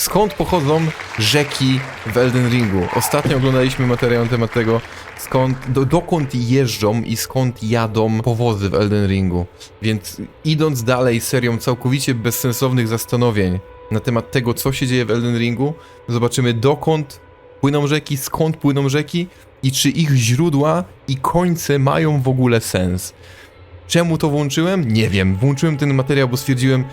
skąd pochodzą rzeki w Elden Ringu. Ostatnio oglądaliśmy materiał na temat tego, dokąd jeżdżą i skąd jadą powozy w Elden Ringu. Więc idąc dalej serią całkowicie bezsensownych zastanowień na temat tego, co się dzieje w Elden Ringu, zobaczymy dokąd płyną rzeki, skąd płyną rzeki i czy ich źródła i końce mają w ogóle sens. Czemu to włączyłem? Nie wiem. Włączyłem ten materiał, bo stwierdziłem,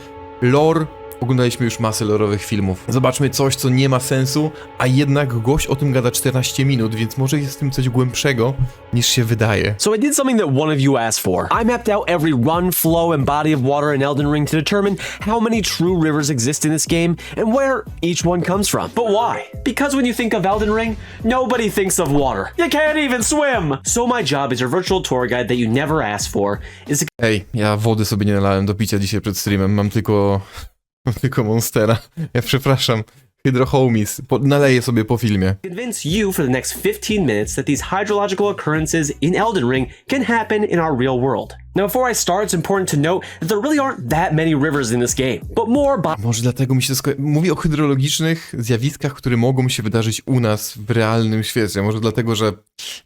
lore. Oglądaliśmy już masę lorowych filmów. Zobaczmy coś, co nie ma sensu, a jednak gość o tym gada 14 minut, więc może jest w tym coś głębszego, niż się wydaje. So I did something that one of you asked for. I mapped out every run, flow, and body of water in Elden Ring to determine how many true rivers exist in this game and where each one comes from. But why? Because when you think of Elden Ring, nobody thinks of water. You can't even swim! So my job as your virtual tour guide that you never asked for is to... Ej, ja wody sobie nie nalałem do picia dzisiaj przed streamem, mam tylko Monstera. Ja przepraszam. Hydro Homies. Naleję sobie po filmie. Convince you for the next 15 minutes that these hydrological occurrences in Elden Ring can happen in our real world. Now before I start, it's important to note that there really aren't that many rivers in this game, but more by... Może dlatego mi się to mówi o hydrologicznych zjawiskach, które mogą się wydarzyć u nas w realnym świecie. Może dlatego, że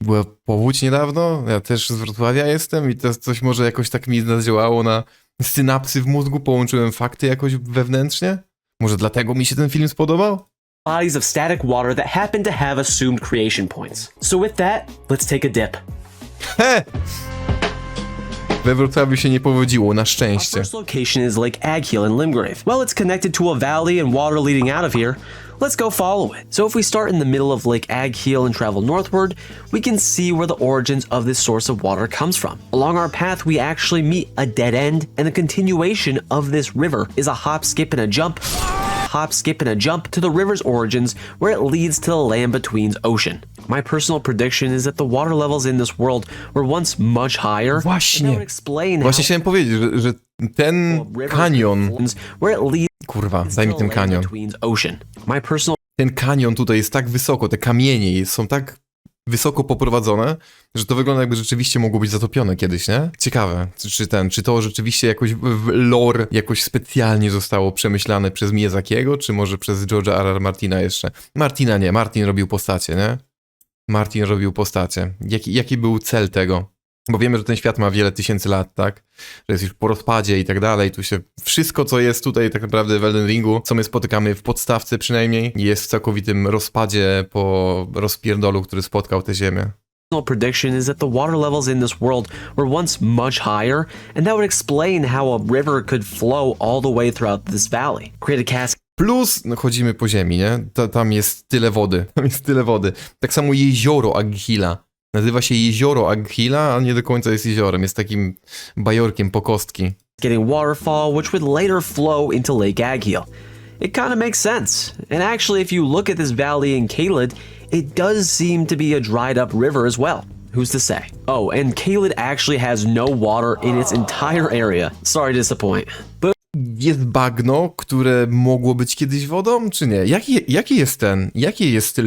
była powódź niedawno, ja też z Wrocławia jestem i to coś może jakoś tak mi zadziałało na synapsy w mózgu, połączyłem fakty jakoś wewnętrznie? Może dlatego mi się ten film spodobał? Bodies of static water that happen to have assumed creation points. So with that, let's take a dip. He! We Wrocławiu się nie powodziło, na szczęście. Our first location is Lake Aghiel in Limgrave. Well, it's connected to a valley and water leading out of here. Let's go follow it. So if we start in the middle of Lake Aghiel and travel northward, we can see where the origins of this source of water comes from. Along our path, we actually meet a dead end, and the continuation of this river is a hop, skip, and a jump to the river's origins, where it leads to the land between's ocean. My personal prediction is that the water levels in this world were once much higher. Właśnie chciałem powiedzieć, że ten kanion... Kurwa, daj mi ten kanion. Ten kanion tutaj jest tak wysoko, te kamienie są tak wysoko poprowadzone, że to wygląda jakby rzeczywiście mogło być zatopione kiedyś, nie? Ciekawe, czy to rzeczywiście jakoś w lore jakoś specjalnie zostało przemyślane przez Miyazakiego, czy może przez George'a R.R. Martina jeszcze? Martina nie, Martin robił postacie, nie? Martin robił postacie. Jaki był cel tego? Bo wiemy, że ten świat ma wiele tysięcy lat, tak? Że jest już po rozpadzie i tak dalej. Tu się wszystko, co jest tutaj tak naprawdę w Elden Ringu, co my spotykamy w podstawce przynajmniej, jest w całkowitym rozpadzie po rozpierdolu, który spotkał tę ziemię. Prediction is that the water levels in this world were once much higher, and that would explain how a river could flow all the way throughout this valley. Create a cascade. Plus, no chodzimy po ziemi, nie? Tam jest tyle wody. Tak samo jezioro Aghila. Nazywa się jezioro Aghila, a nie do końca jest jeziorem. Jest takim bajorkiem po kostki. Getting waterfall, which would later flow into Lake Aghiel. It kind of makes sense. And actually, if you look at this valley in Caelid, it does seem to be a dried up river as well. Who's to say? Oh, and Caelid actually has no water in its entire area. Sorry to disappoint. But jest bagno, które mogło być kiedyś wodą, czy nie? Jaki jest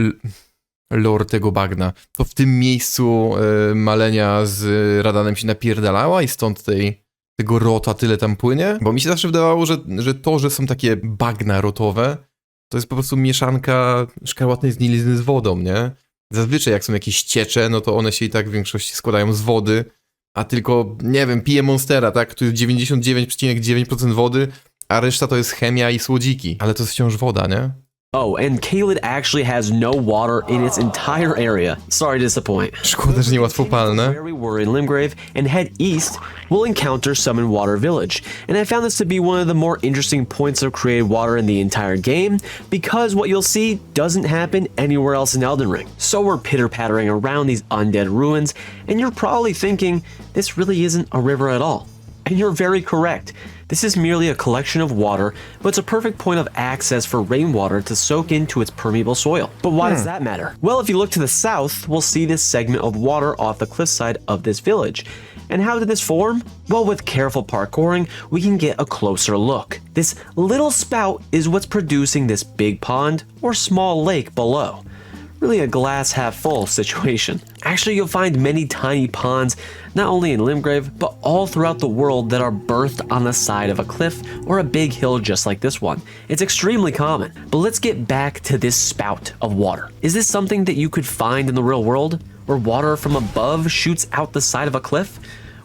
lore tego bagna? To w tym miejscu Malenia z Radanem się napierdalała i stąd tego rota tyle tam płynie? Bo mi się zawsze wydawało, że są takie bagna rotowe, to jest po prostu mieszanka szkarłatnej zgnilizny z wodą, nie? Zazwyczaj jak są jakieś ciecze, no to one się i tak w większości składają z wody, a tylko, nie wiem, piję Monstera, tak? Tu jest 99,9% wody, a reszta to jest chemia i słodziki. Ale to jest wciąż woda, nie? oh, and Caelid actually has no water in its entire area. Sorry to disappoint. Szkoda, że niełatwopalne. Where we were in Limgrave and head east, we'll encounter Summon Water Village. And I found this to be one of the more interesting points of created water in the entire game, because what you'll see doesn't happen anywhere else in Elden Ring. So we're pitter-pattering around these undead ruins, and you're probably thinking, this really isn't a river at all. And you're very correct. This is merely a collection of water, but it's a perfect point of access for rainwater to soak into its permeable soil. But why does that matter? Well, if you look to the south, we'll see this segment of water off the cliffside of this village. And how did this form? Well, with careful parkouring, we can get a closer look. This little spout is what's producing this big pond or small lake below. really a glass half full situation. Actually, you'll find many tiny ponds, not only in Limgrave, but all throughout the world that are birthed on the side of a cliff or a big hill just like this one. It's extremely common. But let's get back to this spout of water. Is this something that you could find in the real world, where water from above shoots out the side of a cliff?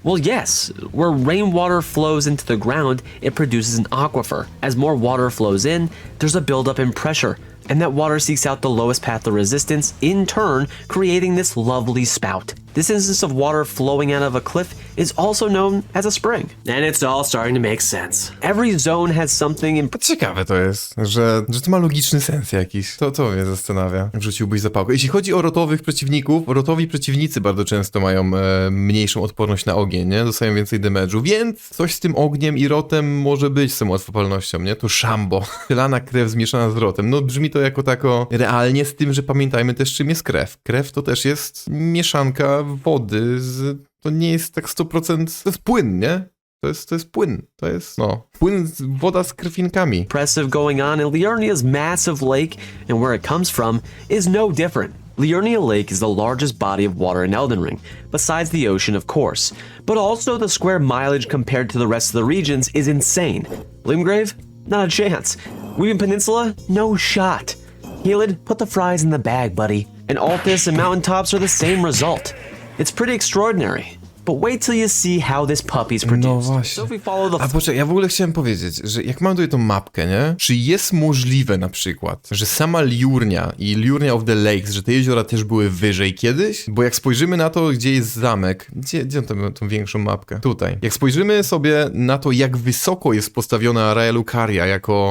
Well, yes. Where rainwater flows into the ground, it produces an aquifer. As more water flows in, there's a buildup in pressure, and that water seeks out the lowest path of resistance, in turn creating this lovely spout. This instance of water flowing out of a cliff is also known as a spring. And it's all starting to make sense. Every zone has something in... Ciekawe to jest, że to ma logiczny sens jakiś. To mnie zastanawia. Wrzuciłbyś zapałkę. Jeśli chodzi o rotowych przeciwników, rotowi przeciwnicy bardzo często mają mniejszą odporność na ogień, nie? Dostają więcej damage'u, więc coś z tym ogniem i rotem może być z tą łatwopalnością, nie? To szambo. Tylana krew zmieszana z rotem. No brzmi to jako tako realnie, z tym, że pamiętajmy też, czym jest krew. Krew to też jest mieszanka wody z... To nie jest tak 100%... To jest płyn, nie? To jest płyn. To jest, płyn, woda z krwinkami. Impressive going on in Liurnia's massive lake, and where it comes from is no different. Liurnia Lake is the largest body of water in Elden Ring, besides the ocean of course, but also the square mileage compared to the rest of the regions is insane. Limgrave? Not a chance. Weeping Peninsula? No shot. Helid, put the fries in the bag, buddy. And Altus and Mountaintops are the same result. It's pretty extraordinary. But wait till you see how this puppy's produced. No właśnie. So if we follow the... A poczekaj, ja w ogóle chciałem powiedzieć, że jak mam tutaj tą mapkę, nie? Czy jest możliwe na przykład, że sama Liurnia i Liurnia of the Lakes, że te jeziora też były wyżej kiedyś? Bo jak spojrzymy na to, gdzie jest zamek, gdzie on tą większą mapkę? Tutaj. Jak spojrzymy sobie na to, jak wysoko jest postawiona Raja Lucaria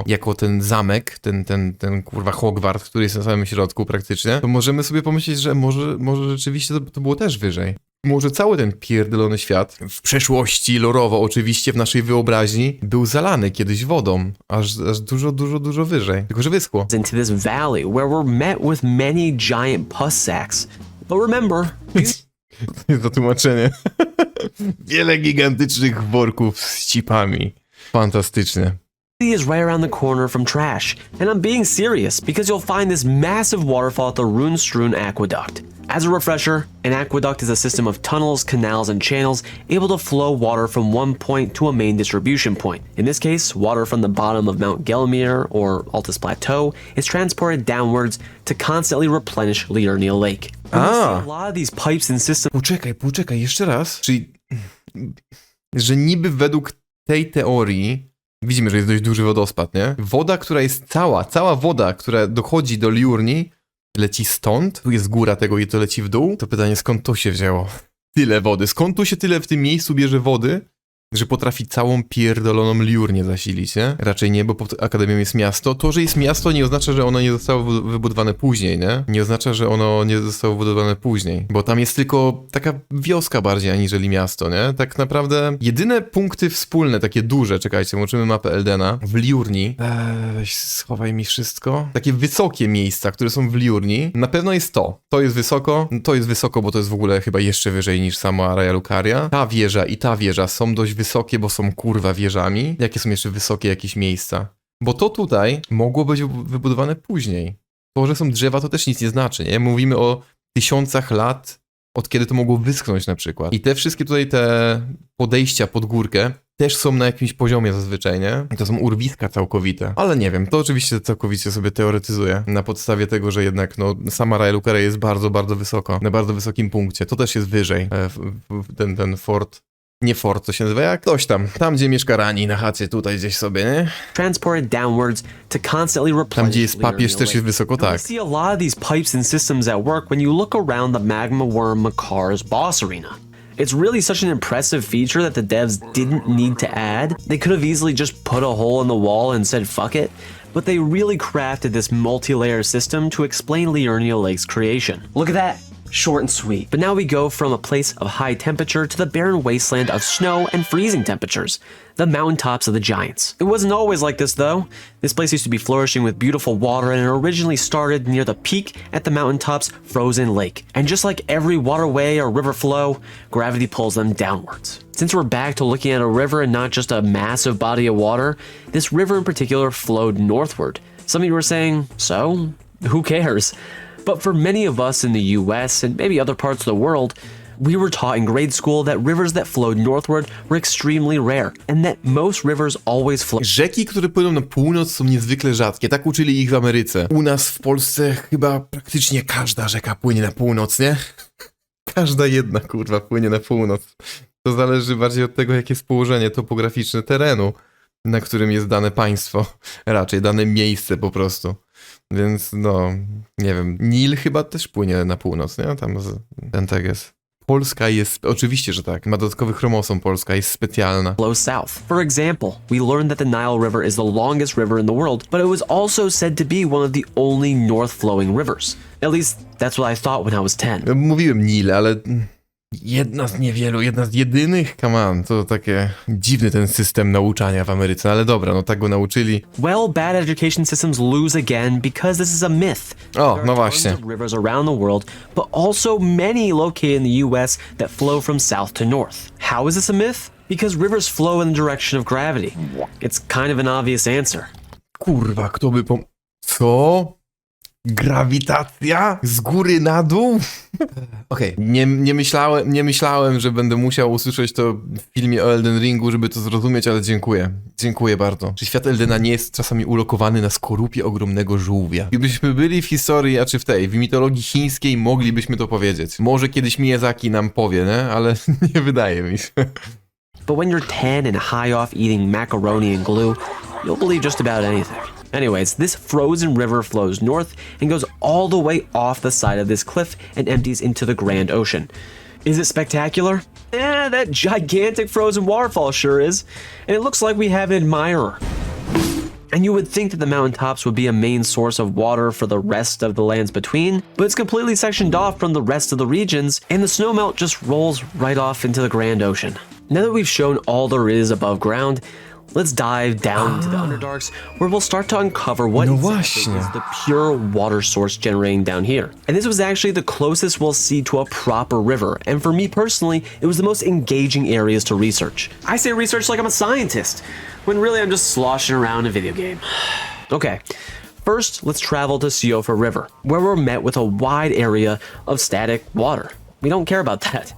jako ten zamek, ten kurwa Hogwart, który jest na samym środku praktycznie, to możemy sobie pomyśleć, że może rzeczywiście to było też wyżej. Może cały ten pierdolony świat, w przeszłości, lorowo oczywiście, w naszej wyobraźni, był zalany kiedyś wodą, aż dużo wyżej. Tylko że wyschło. Into this valley where we're met with many giant pus sacks. But remember... To jest to tłumaczenie. Wiele gigantycznych worków z cipami. Fantastycznie. is right around the corner from trash, and I'm being serious because you'll find this massive waterfall at the rune-strewn aqueduct. As a refresher, an aqueduct is a system of tunnels, canals, and channels able to flow water from one point to a main distribution point. In this case, water from the bottom of Mount Gelmir, or Altus Plateau, is transported downwards to constantly replenish Liurnia Lake. A lot of these pipes and systems... Poczekaj, jeszcze raz. Czyli, że niby według tej teorii widzimy, że jest dość duży wodospad, nie? Woda, która jest cała woda, która dochodzi do Liurnii, leci stąd, tu jest góra tego i to leci w dół. To pytanie, skąd to się wzięło? Tyle wody. Skąd tu się tyle w tym miejscu bierze wody, że potrafi całą pierdoloną Liurnię zasilić, nie? Raczej nie, bo pod Akademią jest miasto. To, że jest miasto, nie oznacza, że ono nie zostało wybudowane później, nie? Nie oznacza, że ono nie zostało wybudowane później. Bo tam jest tylko taka wioska bardziej, aniżeli miasto, nie? Tak naprawdę jedyne punkty wspólne, takie duże, czekajcie, łączymy mapę Eldena, w Liurnii. Weź schowaj mi wszystko. Takie wysokie miejsca, które są w Liurnii. Na pewno jest to. To jest wysoko, bo to jest w ogóle chyba jeszcze wyżej niż sama Raja Lucaria. Ta wieża i ta wieża są dość wysokie, bo są kurwa wieżami. Jakie są jeszcze wysokie jakieś miejsca? Bo to tutaj mogło być wybudowane później. To, że są drzewa, to też nic nie znaczy, nie? Mówimy o tysiącach lat, od kiedy to mogło wyschnąć na przykład. I te wszystkie tutaj te podejścia pod górkę też są na jakimś poziomie zazwyczaj, nie? I to są urwiska całkowite. Ale nie wiem, to oczywiście całkowicie sobie teoretyzuję. Na podstawie tego, że jednak no sama Raja Lucaria jest bardzo, bardzo wysoko. Na bardzo wysokim punkcie. To też jest wyżej. Ten fort. Nie fort, to się nazywa jak? Ktoś tam. Tam, gdzie mieszka Rani, na chacie, tutaj gdzieś sobie, nie? Transported downwards to constantly replenish. Tam, gdzie jest papież, też jest wysoko, tak. You see a lot of these pipes and systems at work when you look around the Magma Worm Makar's boss arena. It's really such an impressive feature that the devs didn't need to add. They could have easily just put a hole in the wall and said fuck it, but they really crafted this multi-layer system to explain Liurnia Lake's creation. Look at that. Short and sweet. But now we go from a place of high temperature to the barren wasteland of snow and freezing temperatures, the mountaintops of the giants. It wasn't always like this though. This place used to be flourishing with beautiful water and it originally started near the peak at the mountaintop's frozen lake. And just like every waterway or river flow, gravity pulls them downwards. Since we're back to looking at a river and not just a massive body of water, this river in particular flowed northward. Some of you were saying, so? Who cares? But for many of us in the US and maybe other parts of the world, we were taught in grade school that rivers that flowed northward were extremely rare, and that most rivers always flow. Rzeki, które płyną na północ, są niezwykle rzadkie. Tak uczyli ich w Ameryce. U nas w Polsce chyba praktycznie każda rzeka płynie na północ, nie? Każda jedna, kurwa, płynie na północ. To zależy bardziej od tego, jakie jest położenie topograficzne terenu, na którym jest dane państwo. Raczej dane miejsce po prostu. Więc no, nie wiem. Nil chyba też płynie na północ, nie? Tam ten tak jest. Polska jest, oczywiście, że tak, ma dodatkowy chromosom, Polska jest specjalna. Flows south. For example, we learned that the Nile River is the longest river in the world, but it was also said to be one of the only north-flowing rivers. At least, that's what I thought when I was 10. Mówiłem Nil, ale jedna z niewielu, jedna z jedynych, come on, to takie dziwny ten system nauczania w Ameryce, ale dobra, no tak go nauczyli. Well, bad education systems lose again because this is a myth. O, no właśnie. Tons of rivers around the world, but also many located in the US that flow from south to north. How is this a myth? Because rivers flow in the direction of gravity. It's kind of an obvious answer. Kurwa, kto by Co? Grawitacja? Z góry na dół? Okej. Nie myślałem, że będę musiał usłyszeć to w filmie o Elden Ringu, żeby to zrozumieć, ale dziękuję. Dziękuję bardzo. Czy świat Eldena nie jest czasami ulokowany na skorupie ogromnego żółwia? Gdybyśmy byli w historii, a czy w mitologii chińskiej, moglibyśmy to powiedzieć. Może kiedyś Miyazaki nam powie, nie? Ale nie wydaje mi się. But when you're 10 and high off eating macaroni and glue, you'll believe just about anything. Anyways, this frozen river flows north and goes all the way off the side of this cliff and empties into the Grand Ocean. Is it spectacular? That gigantic frozen waterfall sure is. And it looks like we have an admirer. And you would think that the mountaintops would be a main source of water for the rest of the lands between, but it's completely sectioned off from the rest of the regions, and the snowmelt just rolls right off into the Grand Ocean. Now that we've shown all there is above ground, let's dive down into the Underdarks, where we'll start to uncover what exactly is the pure water source generating down here. And this was actually the closest we'll see to a proper river, and for me personally, it was the most engaging areas to research. I say research like I'm a scientist, when really I'm just sloshing around a video game. Okay, first let's travel to Siofa River, where we're met with a wide area of static water. We don't care about that.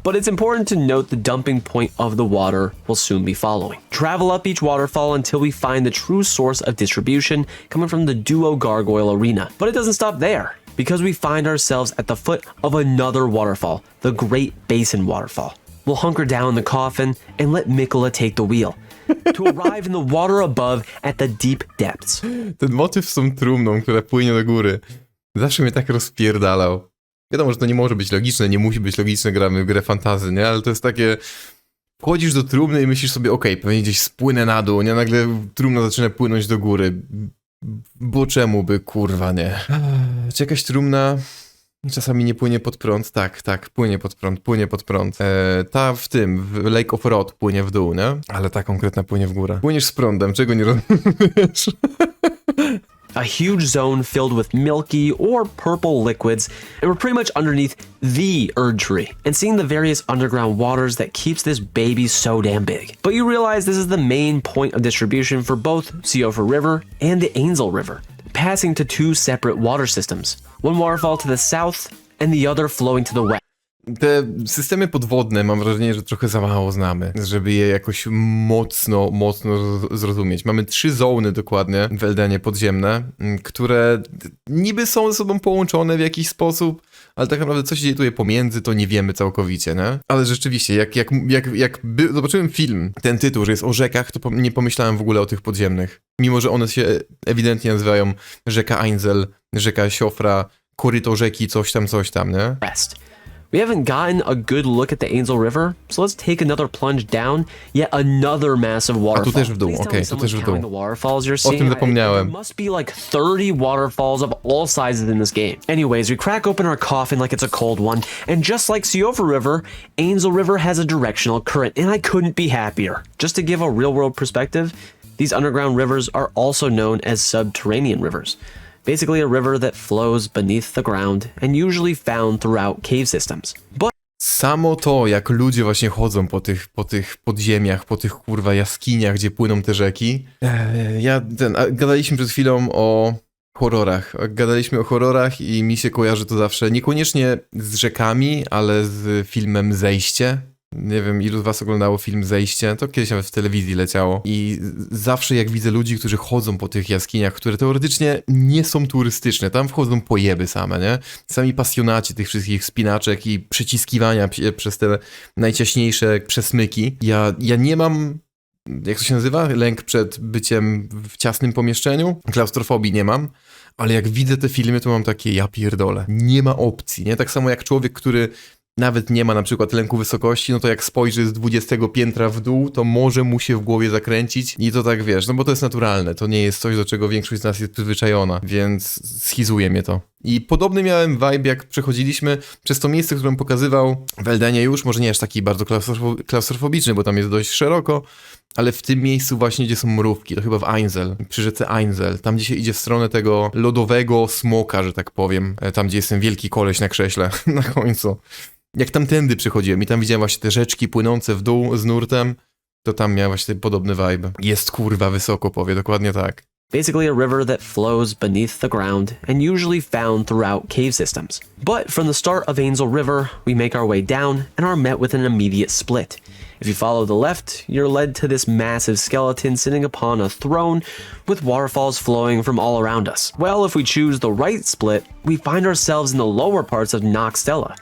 But it's important to note the dumping point of the water we'll soon be following. Travel up each waterfall until we find the true source of distribution coming from the Duo Gargoyle Arena. But it doesn't stop there, because we find ourselves at the foot of another waterfall, the Great Basin Waterfall. We'll hunker down in the coffin and let Mikola take the wheel, to arrive in the water above at the deep depths. Ten motyw z tą trumną, która płynie do góry, zawsze mnie tak rozpierdalał. Wiadomo, że to nie może być logiczne, nie musi być logiczne, gramy w grę fantasy, nie? Ale to jest takie... Wchodzisz do trumny i myślisz sobie, okej, pewnie gdzieś spłynę na dół, nie? Nagle trumna zaczyna płynąć do góry. Bo czemu by, kurwa, nie? Czy jakaś trumna czasami nie płynie pod prąd? Tak, płynie pod prąd. Ta w Lake of Rot płynie w dół, nie? Ale ta konkretna płynie w górę. Płyniesz z prądem, czego nie rozumiesz? A huge zone filled with milky or purple liquids, and we're pretty much underneath the Erd Tree, and seeing the various underground waters that keeps this baby so damn big. But you realize this is the main point of distribution for both Siofa River and the Ainsel River, passing to two separate water systems, one waterfall to the south and the other flowing to the west. Te systemy podwodne mam wrażenie, że trochę za mało znamy, żeby je jakoś mocno zrozumieć. Mamy 3 zony dokładnie w Eldenie podziemne, które niby są ze sobą połączone w jakiś sposób, ale tak naprawdę co się dzieje tutaj pomiędzy, to nie wiemy całkowicie, nie? Ale rzeczywiście, jak zobaczyłem film, ten tytuł, że jest o rzekach, to nie pomyślałem w ogóle o tych podziemnych. Mimo, że one się ewidentnie nazywają rzeka Ainsel, rzeka Siofra, koryto rzeki, coś tam, nie? We haven't gotten a good look at the Ainsel River, so let's take another plunge down, yet another massive waterfall. A tu też w dół, okej, tu też w dół. O tym zapomniałem. There must be like 30 waterfalls of all sizes in this game. Anyways, we crack open our coffin like it's a cold one, and just like Siofa River, Ainsel River has a directional current, and I couldn't be happier. Just to give a real-world perspective, these underground rivers are also known as subterranean rivers. Basically a river that flows beneath the ground and usually found throughout cave systems. But samo to, jak ludzie właśnie chodzą po tych podziemiach, po tych kurwa jaskiniach, gdzie płyną te rzeki. Gadaliśmy przed chwilą o horrorach. Gadaliśmy o horrorach i mi się kojarzy to zawsze niekoniecznie z rzekami, ale z filmem Zejście. Nie wiem, ilu z was oglądało film Zejście, to kiedyś nawet w telewizji leciało. I zawsze jak widzę ludzi, którzy chodzą po tych jaskiniach, które teoretycznie nie są turystyczne, tam wchodzą pojeby same, nie? Sami pasjonaci tych wszystkich wspinaczek i przyciskiwania przez te najciaśniejsze przesmyki. Ja nie mam, jak to się nazywa? Lęk przed byciem w ciasnym pomieszczeniu? Klaustrofobii nie mam. Ale jak widzę te filmy, to mam takie, ja pierdolę. Nie ma opcji, nie? Tak samo jak człowiek, który nawet nie ma na przykład lęku wysokości, no to jak spojrzy z 20 piętra w dół, to może mu się w głowie zakręcić i to tak wiesz, no bo to jest naturalne, to nie jest coś, do czego większość z nas jest przyzwyczajona, więc schizuje mnie to. I podobny miałem vibe, jak przechodziliśmy przez to miejsce, które on pokazywał w Eldenie już, może nie aż taki bardzo klaustrofobiczny, bo tam jest dość szeroko, ale w tym miejscu właśnie, gdzie są mrówki, to chyba w Einzel, przy rzece Einzel, tam gdzie się idzie w stronę tego lodowego smoka, że tak powiem, tam gdzie jest ten wielki koleś na krześle, na końcu. Jak tamtędy przychodziłem i tam widziałem właśnie te rzeczki płynące w dół z nurtem, to tam miałem właśnie podobny vibe. Jest kurwa wysoko, powie, dokładnie tak. Basically a river that flows beneath the ground and usually found throughout cave systems. But from the start of Ainzel River, we make our way down and are met with an immediate split. If you follow the left, you're led to this massive skeleton sitting upon a throne with waterfalls flowing from all around us. Well, if we choose the right split, we find ourselves in the lower parts of Noxtella.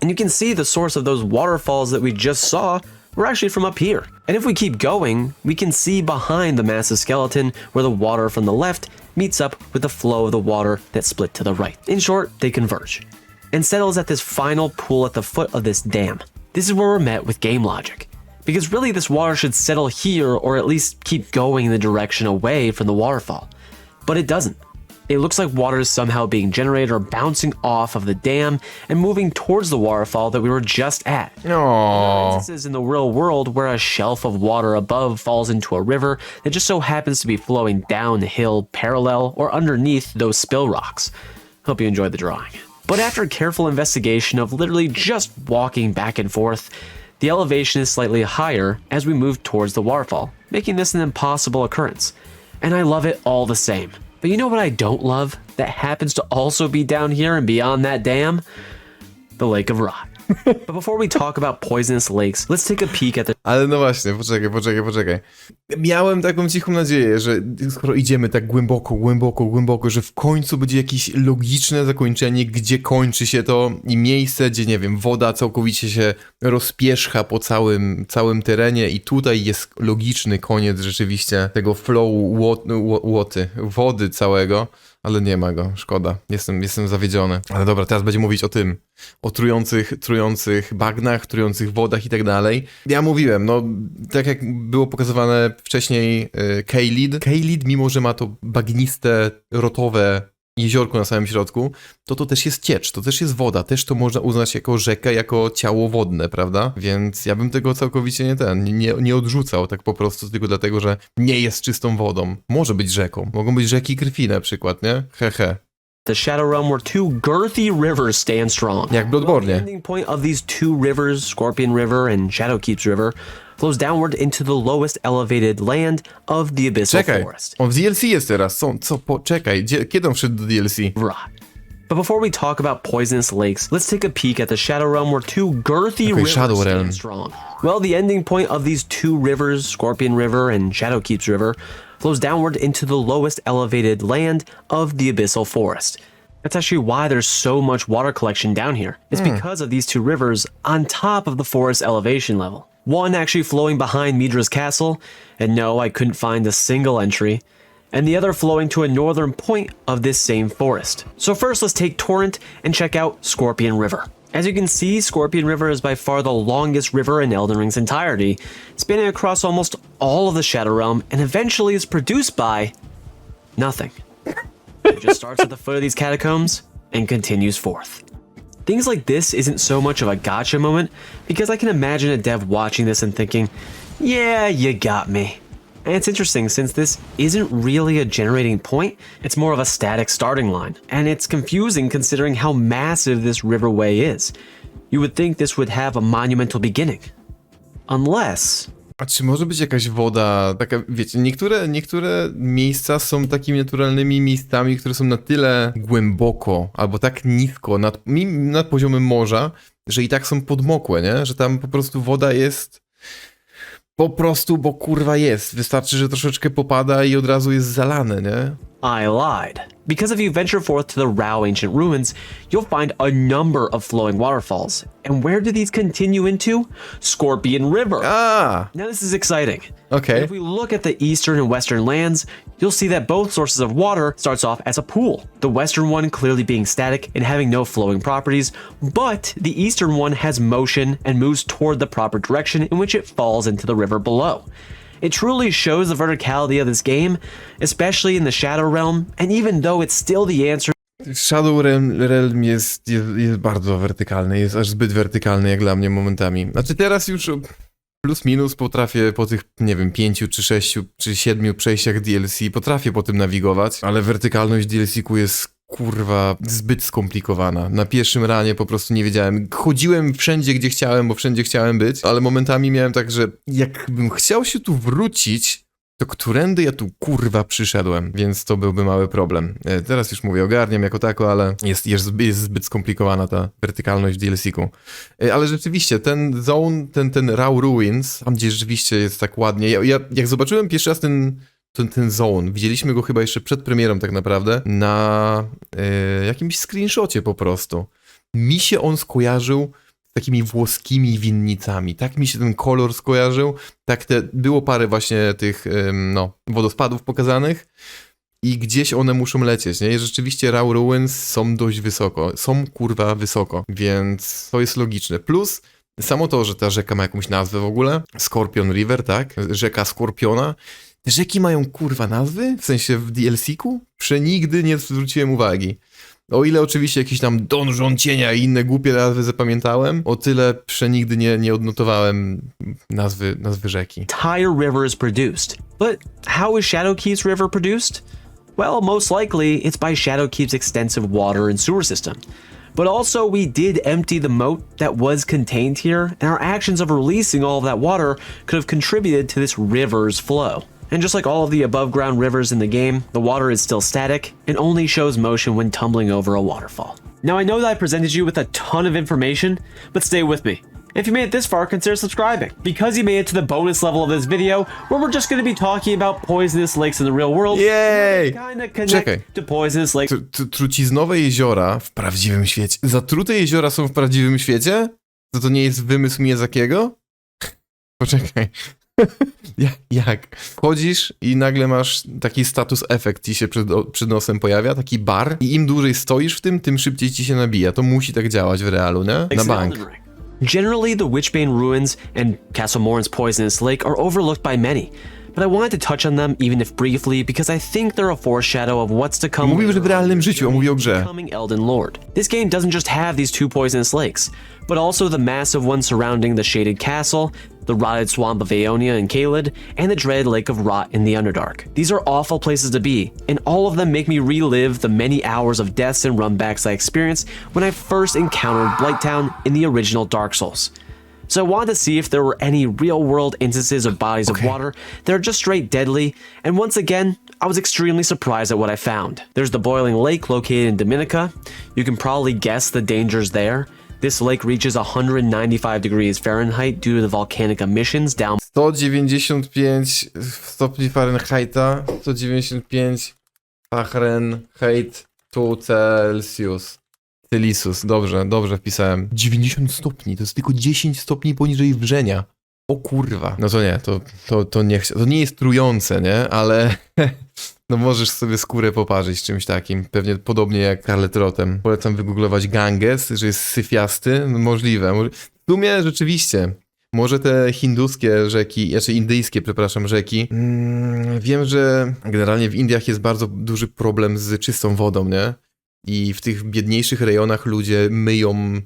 And you can see the source of those waterfalls that we just saw were actually from up here. And if we keep going, we can see behind the massive skeleton where the water from the left meets up with the flow of the water that split to the right. In short, they converge and settles at this final pool at the foot of this dam. This is where we're met with game logic. Because really this water should settle here or at least keep going in the direction away from the waterfall. But it doesn't. It looks like water is somehow being generated or bouncing off of the dam and moving towards the waterfall that we were just at. Aww. This is in the real world where a shelf of water above falls into a river that just so happens to be flowing down the hill parallel or underneath those spill rocks. Hope you enjoyed the drawing. But after careful investigation of literally just walking back and forth, the elevation is slightly higher as we move towards the waterfall, making this an impossible occurrence. And I love it all the same. But you know what I don't love that happens to also be down here and beyond that dam? The Lake of Rot. But before we talk about poisonous lakes, let's take a peek at the... Ale no właśnie, poczekaj. Miałem taką cichą nadzieję, że skoro idziemy tak głęboko, że w końcu będzie jakieś logiczne zakończenie, gdzie kończy się to i miejsce, gdzie, nie wiem, woda całkowicie się rozpierzcha po całym terenie i tutaj jest logiczny koniec rzeczywiście tego flowu wody całego. Ale nie ma go, szkoda. Jestem zawiedziony. Ale dobra, teraz będzie mówić o tym. O trujących bagnach, trujących wodach i tak dalej. Ja mówiłem, no tak jak było pokazywane wcześniej K-Lead, mimo że ma to bagniste, rotowe jeziorko na samym środku, to też jest ciecz, to też jest woda, też to można uznać jako rzekę, jako ciało wodne, prawda? Więc ja bym tego całkowicie nie odrzucał tak po prostu, tylko dlatego, że nie jest czystą wodą. Może być rzeką, mogą być rzeki krwi na przykład, nie? Hehe. The Shadow Realm where two girthy rivers stand strong. Jak w Bloodborne. The ending point of these two rivers, Scorpion River and Shadowkeep's River, flows downward into the lowest elevated land of the Abyssal Forest. On w DLC jest teraz, poczekaj, kiedy on wszedł do DLC? But before we talk about poisonous lakes, let's take a peek at the Shadow Realm where two girthy rivers stand strong. Well, the ending point of these two rivers, Scorpion River and Shadowkeep's River, flows downward into the lowest elevated land of the Abyssal Forest. That's actually why there's so much water collection down here. It's because of these two rivers on top of the forest elevation level. One actually flowing behind Midra's castle, and no, I couldn't find a single entry, and the other flowing to a northern point of this same forest. So first let's take Torrent and check out Scorpion River. As you can see, Scorpion River is by far the longest river in Elden Ring's entirety, spanning across almost all of the Shadow Realm, and eventually is produced by nothing. It just starts at the foot of these catacombs and continues forth. Things like this isn't so much of a gotcha moment, because I can imagine a dev watching this and thinking, yeah, you got me. And it's interesting since this isn't really a generating point, it's more of a static starting line. And it's confusing considering how massive this riverway is. You would think this would have a monumental beginning. Unless A czy może być jakaś woda, taka, wiecie, niektóre miejsca są takimi naturalnymi miejscami, które są na tyle głęboko, albo tak nisko, nad poziomem morza, że i tak są podmokłe, nie? Że tam po prostu woda jest po prostu, bo kurwa jest. Wystarczy, że troszeczkę popada i od razu jest zalane, nie? I lied. Because if you venture forth to the Rao ancient ruins, you'll find a number of flowing waterfalls. And where do these continue into? Scorpion River. Ah! Now this is exciting. Okay. If we look at the eastern and western lands, you'll see that both sources of water starts off as a pool. The western one clearly being static and having no flowing properties, but the eastern one has motion and moves toward the proper direction in which it falls into the river below. It truly shows the verticality of this game, especially in the Shadow Realm, and even though it's still the answer. Shadow Realm jest bardzo wertykalny, jest aż zbyt wertykalny jak dla mnie momentami. Znaczy teraz już plus minus potrafię po tych, nie wiem, 5 czy 6 czy 7 przejściach DLC, potrafię po tym nawigować, ale wertykalność DLC-ku jest kurwa zbyt skomplikowana. Na pierwszym ranie po prostu nie wiedziałem. Chodziłem wszędzie, gdzie chciałem, bo wszędzie chciałem być, ale momentami miałem tak, że jakbym chciał się tu wrócić, to którędy ja tu kurwa przyszedłem, więc to byłby mały problem. Teraz już mówię, ogarniam jako tako, ale jest zbyt skomplikowana ta wertykalność w DLC-ku. Ale rzeczywiście, ten zone, ten Raw Ruins, tam gdzie rzeczywiście jest tak ładnie, jak zobaczyłem pierwszy raz ten zone, widzieliśmy go chyba jeszcze przed premierą tak naprawdę, na jakimś screenshocie po prostu. Mi się on skojarzył takimi włoskimi winnicami. Tak mi się ten kolor skojarzył. Tak było parę właśnie tych wodospadów pokazanych i gdzieś one muszą lecieć, nie? I rzeczywiście Raw Ruins są dość wysoko. Są kurwa wysoko, więc to jest logiczne. Plus samo to, że ta rzeka ma jakąś nazwę w ogóle. Scorpion River, tak? Rzeka Skorpiona. Te rzeki mają kurwa nazwy? W sensie w DLC-ku? Przenigdy nie zwróciłem uwagi. O ile oczywiście jakiś tam Donżon Cienia i inne głupie nazwy zapamiętałem, o tyle przenigdy nie odnotowałem nazwy rzeki. Entire river is produced. But how is Shadowkeep's river produced? Well, most likely it's by Shadowkeep's extensive water and sewer system. But also we did empty the moat that was contained here, and our actions of releasing all of that water could have contributed to this river's flow. And just like all of the above ground rivers in the game, the water is still static and only shows motion when tumbling over a waterfall. Now I know that I presented you with a ton of information, but stay with me. If you made it this far, consider subscribing, because you made it to the bonus level of this video, where we're just going to be talking about poisonous lakes in the real world. Jej! Kinda connect to poisonous lakes. Truciznowe jeziora w prawdziwym świecie. Zatrute jeziora są w prawdziwym świecie? To nie jest wymysł Miyazakiego? Poczekaj. Jak? Wchodzisz i nagle masz taki status efekt ci się przed nosem pojawia, taki bar i im dłużej stoisz w tym, tym szybciej ci się nabija. To musi tak działać w realu, nie? Na bank. Generally, the Witchbane ruins and Castle Morin's poisonous lake are overlooked by many, but I wanted to touch on them even if briefly because I think they're a foreshadow of what's to come. Mówił, że w realnym życiu, on mówi o grze. Becoming Elden Lord. This game doesn't just have these two poisonous lakes, but also the massive one surrounding the shaded castle, the rotted swamp of Aeonia and Caelid, and the dreaded lake of Rot in the Underdark. These are awful places to be, and all of them make me relive the many hours of deaths and runbacks I experienced when I first encountered Blighttown in the original Dark Souls. So I wanted to see if there were any real-world instances of bodies of water that are just straight deadly, and once again, I was extremely surprised at what I found. There's the boiling lake located in Dominica. You can probably guess the dangers there. This lake reaches 195 degrees Fahrenheit due to the volcanic emissions down 195 stopni Fahrenheita, 195 Fahrenheit to Celsius. Dobrze wpisałem. 90 stopni, to jest tylko 10 stopni poniżej wrzenia. O kurwa. No to nie, to nie jest trujące, nie? Ale no możesz sobie skórę poparzyć czymś takim. Pewnie podobnie jak Scarlet Rotem. Polecam wygooglować Ganges, że jest syfiasty. No możliwe. W sumie rzeczywiście. Może te hinduskie rzeki, znaczy indyjskie, przepraszam, rzeki. Wiem, że generalnie w Indiach jest bardzo duży problem z czystą wodą, nie? I w tych biedniejszych rejonach ludzie myją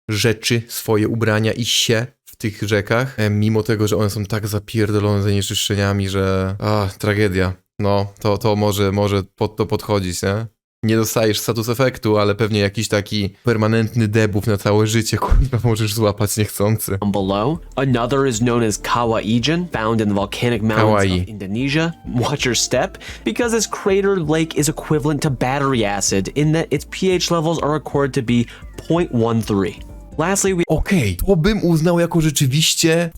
rzeczy, swoje ubrania i się w tych rzekach, mimo tego, że one są tak zapierdolone zanieczyszczeniami, że tragedia. No, to może pod to podchodzić, nie? nie dostajesz status efektu, ale pewnie jakiś taki permanentny debuff na całe życie, kurwa, możesz złapać niechcący. Below, another is known as Kawaijan, found in the volcanic mountains of Indonesia. Watch your step, because this crater lake is equivalent to battery acid in that its pH levels are recorded to be 0.13. Lastly, Okej, to bym uznał jako rzeczywiście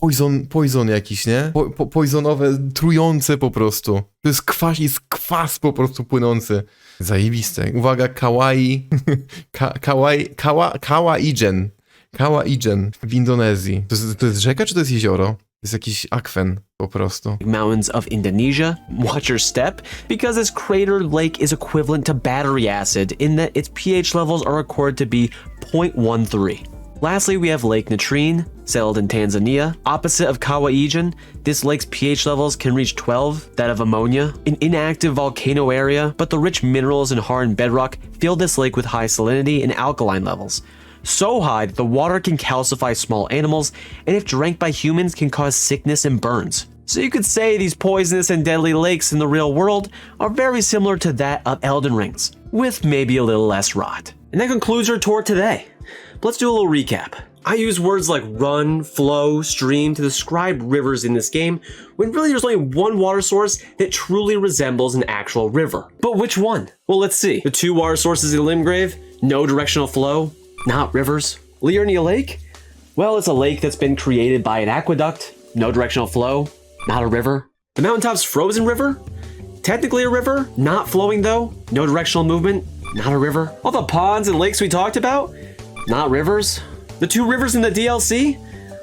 poison jakiś, nie? Poisonowe, trujące po prostu. To jest kwas po prostu płynący. Zajebiste. Uwaga, kawaii, Kawaijan. Kawaijan w Indonezji. To jest rzeka, czy to jest jezioro? To jest jakiś akwen po prostu. mountains of Indonesia. Watch your step, because this crater lake is equivalent to battery acid in that its pH levels are recorded to be 0.13. Lastly, we have Lake Natrine, settled in Tanzania. Opposite of Kawaijan, this lake's pH levels can reach 12, that of ammonia, an inactive volcano area, but the rich minerals and hardened bedrock fill this lake with high salinity and alkaline levels. So high that the water can calcify small animals, and if drank by humans can cause sickness and burns. So you could say these poisonous and deadly lakes in the real world are very similar to that of Elden Rings, with maybe a little less rot. And that concludes our tour today. But let's do a little recap. I use words like run, flow, stream to describe rivers in this game, when really there's only one water source that truly resembles an actual river. But which one? Well, let's see. The two water sources in Limgrave, no directional flow, not rivers. Liurnia Lake? Well, it's a lake that's been created by an aqueduct, no directional flow, not a river. The mountaintop's frozen river? Technically a river, not flowing though, no directional movement, not a river. All the ponds and lakes we talked about? Not rivers. The two rivers in the DLC?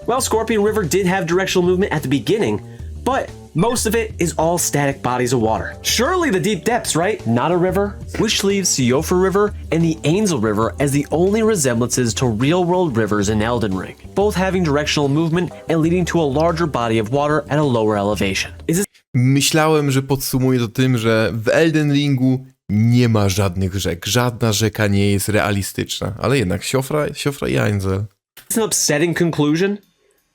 Well, Scorpion River did have directional movement at the beginning, but most of it is all static bodies of water. Surely the deep depths, right? Not a river. Which leaves Siofor River and the Ainsel River as the only resemblances to real-world rivers in Elden Ring, both having directional movement and leading to a larger body of water at a lower elevation. Myślałem, że podsumuję to tym, że w Elden Ringu nie ma żadnych rzek. Żadna rzeka nie jest realistyczna. Ale jednak Siofra i Ainsel. It's an upsetting conclusion?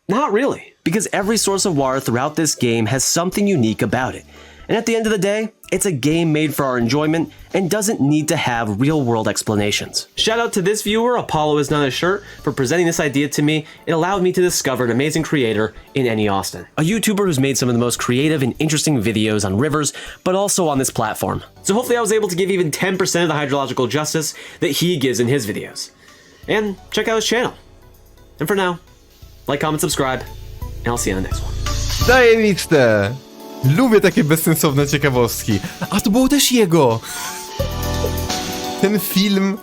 Not really, because every source of water throughout this game has something unique about it. And at the end of the day, it's a game made for our enjoyment and doesn't need to have real-world explanations. Shout out to this viewer, Apollo is not a shirt, for presenting this idea to me. It allowed me to discover an amazing creator in Annie Austin, a YouTuber who's made some of the most creative and interesting videos on rivers, but also on this platform. So hopefully I was able to give even 10% of the hydrological justice that he gives in his videos. And check out his channel. And for now, like, comment, subscribe, and I'll see you on the next one. Zajebiste! Lubię takie bezsensowne ciekawostki. A to było też jego! Ten film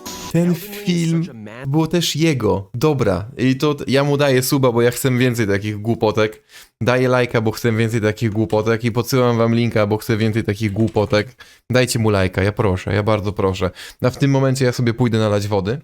było też jego. Dobra, i to ja mu daję suba, bo ja chcę więcej takich głupotek. Daję lajka, bo chcę więcej takich głupotek i podsyłam wam linka, bo chcę więcej takich głupotek. Dajcie mu lajka, ja proszę, ja bardzo proszę. A w tym momencie ja sobie pójdę nalać wody.